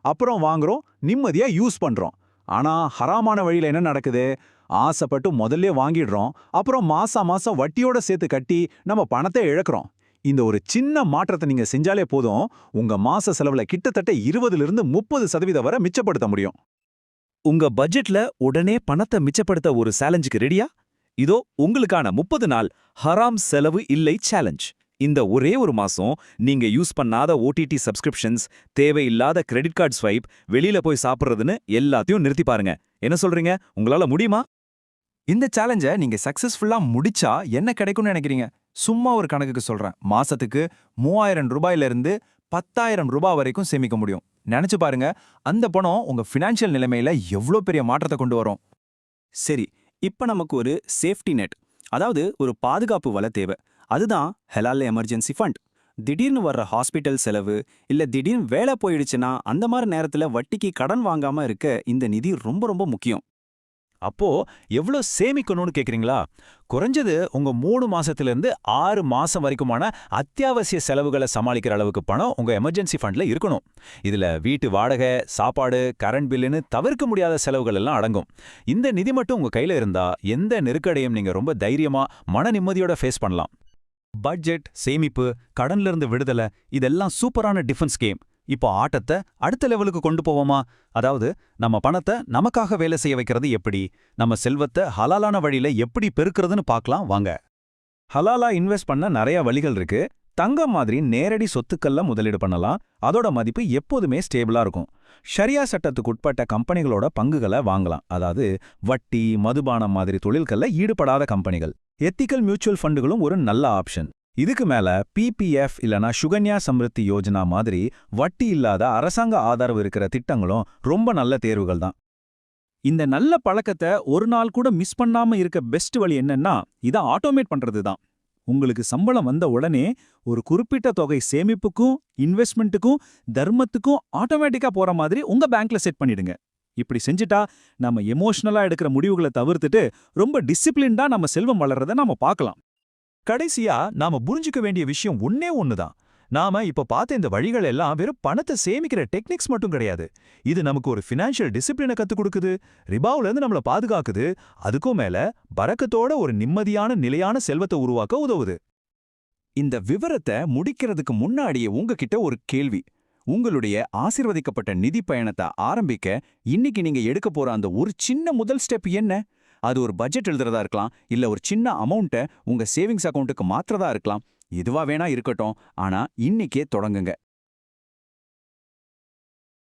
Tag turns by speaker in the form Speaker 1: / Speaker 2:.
Speaker 1: அப்புறம் வாங்குறோம், நிம்மதியா யூஸ் பண்றோம். ஆனா ஹராமான வழியில என்ன நடக்குது? ஆசைப்பட்டு முதல்ல வாங்கிடுறோம், அப்புறம் மாசம் வட்டியோட சேர்த்து கட்டி நம்ம பணத்தை இழக்கிறோம். இந்த ஒரு சின்ன மாற்றத்தை நீங்க செஞ்சாலே போதும், உங்க மாச செலவுல கிட்டத்தட்ட 20லிருந்து 30% வரை மிச்சப்படுத்த முடியும்.
Speaker 2: உங்க பட்ஜெட்ல உடனே பணத்தை மிச்சப்படுத்த ஒரு சேலஞ்சுக்கு ரெடியா? இதோ உங்களுக்கான 30 நாள் ஹராம் செலவு இல்லை சேலஞ்ச். இந்த ஒரே ஒரு மாசம் நீங்க யூஸ் பண்ணாத ஓடிடி சப்ஸ்கிரிப்ஷன்ஸ், தேவையில்லாத கிரெடிட் கார்டு ஸ்வைப், வெளியில போய் சாப்பிடுறதுன்னு எல்லாத்தையும் நிறுத்தி பாருங்க. என்ன சொல்றீங்க? உங்களால முடியுமா?
Speaker 3: இந்த சேலஞ்சை நீங்க சக்சஸ்ஃபுல்லா முடிச்சா என்ன கிடைக்கும்னு நினைக்கிறீங்க? சும்மா ஒரு கணக்குக்கு சொல்றேன். மாசத்துக்கு 3000 ரூபாயில இருந்து 10,000 ரூபாய் வரைக்கும் சேமிக்க முடியும். நினைச்சு பாருங்க, அந்த பணம் உங்க ஃபினான்ஷியல் நிலைமையில எவ்வளோ பெரிய மாற்றத்தை கொண்டு வரும்.
Speaker 4: சரி, இப்ப நமக்கு ஒரு சேஃப்டி நெட், அதாவது ஒரு பாதுகாப்பு வலை தேவை. அதுதான் ஹலால் எமர்ஜென்சி ஃபண்ட். திடீர்னு வர்ற ஹாஸ்பிட்டல் செலவு, இல்ல திடீர்னு வேலை போயிடுச்சுன்னா அந்த மாதிரி நேரத்துல வட்டிக்கு கடன் வாங்காம இருக்க இந்த நிதி ரொம்ப ரொம்ப முக்கியம்.
Speaker 1: அப்போ எவ்வளோ சேமிக்கணும்னு கேக்குறீங்களா? குறைஞ்சது உங்க 3 மாசத்திலிருந்து 6 மாசம் வரைக்குமான அத்தியாவசிய செலவுகளை சமாளிக்கிற அளவுக்கு பணம் உங்க எமர்ஜென்சி ஃபண்ட்ல இருக்கணும். இதுல வீட்டு வாடகை, சாப்பாடு, கரண்ட் பில்லுன்னு தவிர்க்க முடியாத செலவுகள் எல்லாம் அடங்கும். இந்த நிதி மட்டும் உங்க கையில இருந்தா எந்த நெருக்கடியும் நீங்க ரொம்ப தைரியமா, மன நிம்மதியோட ஃபேஸ் பண்ணலாம். பட்ஜெட், சேமிப்பு, கடன்ல இருந்து விடுதலை, இதெல்லாம் சூப்பரான டிஃபென்ஸ் கேம். இப்போ ஆட்டத்தை அடுத்த லெவலுக்கு கொண்டு போவோமா? அதாவது நம்ம பணத்தை நமக்காக வேலை செய்ய வைக்கிறது எப்படி, நம்ம செல்வத்தை ஹலாலான வழியில எப்படி பெருக்கிறதுன்னு பார்க்கலாம் வாங்க. ஹலாலா இன்வெஸ்ட் பண்ண நிறைய வழிகள் இருக்கு. தங்கம் மாதிரி நேரடி சொத்துக்கள்ல முதலீடு பண்ணலாம். அதோட மதிப்பு எப்போதுமே ஸ்டேபிளா இருக்கும். ஷரியா சட்டத்துக்கு உட்பட்ட கம்பெனிகளோட பங்குகளை வாங்கலாம். அதாவது வட்டி, மதுபானம் மாதிரி தொழில்கள்ல ஈடுபடாத கம்பெனிகள். எத்திக்கல் மியூச்சுவல் ஃபண்டுகளும் ஒரு நல்ல ஆப்ஷன். இதுக்கு மேல பிபிஎஃப் இல்லனா சுகன்யா சம்ருத்தி யோஜனா மாதிரி வட்டி இல்லாத அரசாங்க ஆதரவு இருக்கிற திட்டங்களும் ரொம்ப நல்ல தேர்வுகள் தான்.
Speaker 2: இந்த நல்ல பழக்கத்தை ஒரு நாள் கூட மிஸ் பண்ணாம இருக்க பெஸ்ட் வழி என்னன்னா, இதை ஆட்டோமேட் பண்றது தான். உங்களுக்கு சம்பளம் வந்த உடனே ஒரு குறிப்பிட்ட தொகை சேமிப்புக்கும், இன்வெஸ்ட்மெண்ட்டுக்கும், தர்மத்துக்கும் ஆட்டோமேட்டிக்கா போற மாதிரி உங்க பேங்க்ல செட் பண்ணிடுங்க. இப்படி செஞ்சுட்டா நம்ம எமோஷனலா எடுக்கிற முடிவுகளை தவிர்த்துட்டு ரொம்ப டிசிப்ளின்டா நம்ம செல்வம் வளர்றதை நாம பார்க்கலாம்.
Speaker 1: கடைசியா நாம புரிஞ்சுக்க வேண்டிய விஷயம் ஒன்னே ஒண்ணுதான். நாம இப்ப பார்த்த இந்த வழிகள் எல்லாம் வெறும் பணத்தை சேமிக்கிற டெக்னிக்ஸ் மட்டும் கிடையாது. இது நமக்கு ஒரு ஃபினான்ஷியல் டிசிப்ளினை கத்துக் கொடுக்குது, ரிபாவுல இருந்து நம்மள பாதுகாக்குது, அதுக்கும் மேல பரக்கத்தோட ஒரு நிம்மதியான நிலையான செல்வத்தை உருவாக்க உதவுது.
Speaker 3: இந்த விவரத்தை முடிக்கிறதுக்கு முன்னாடியே உங்ககிட்ட ஒரு கேள்வி. உங்களுடைய ஆசீர்வதிக்கப்பட்ட நிதி பயணத்தை ஆரம்பிக்க இன்னைக்கு நீங்க எடுக்க போற அந்த ஒரு சின்ன முதல் ஸ்டெப் என்ன? அது ஒரு பட்ஜெட் எழுதுறதா இருக்கலாம், இல்ல ஒரு சின்ன அமௌண்ட்டை உங்க சேவிங்ஸ் அக்கௌண்ட்டுக்கு மாற்றதா இருக்கலாம். எதுவா வேணா இருக்கட்டும், ஆனா இன்னைக்கே தொடங்குங்க.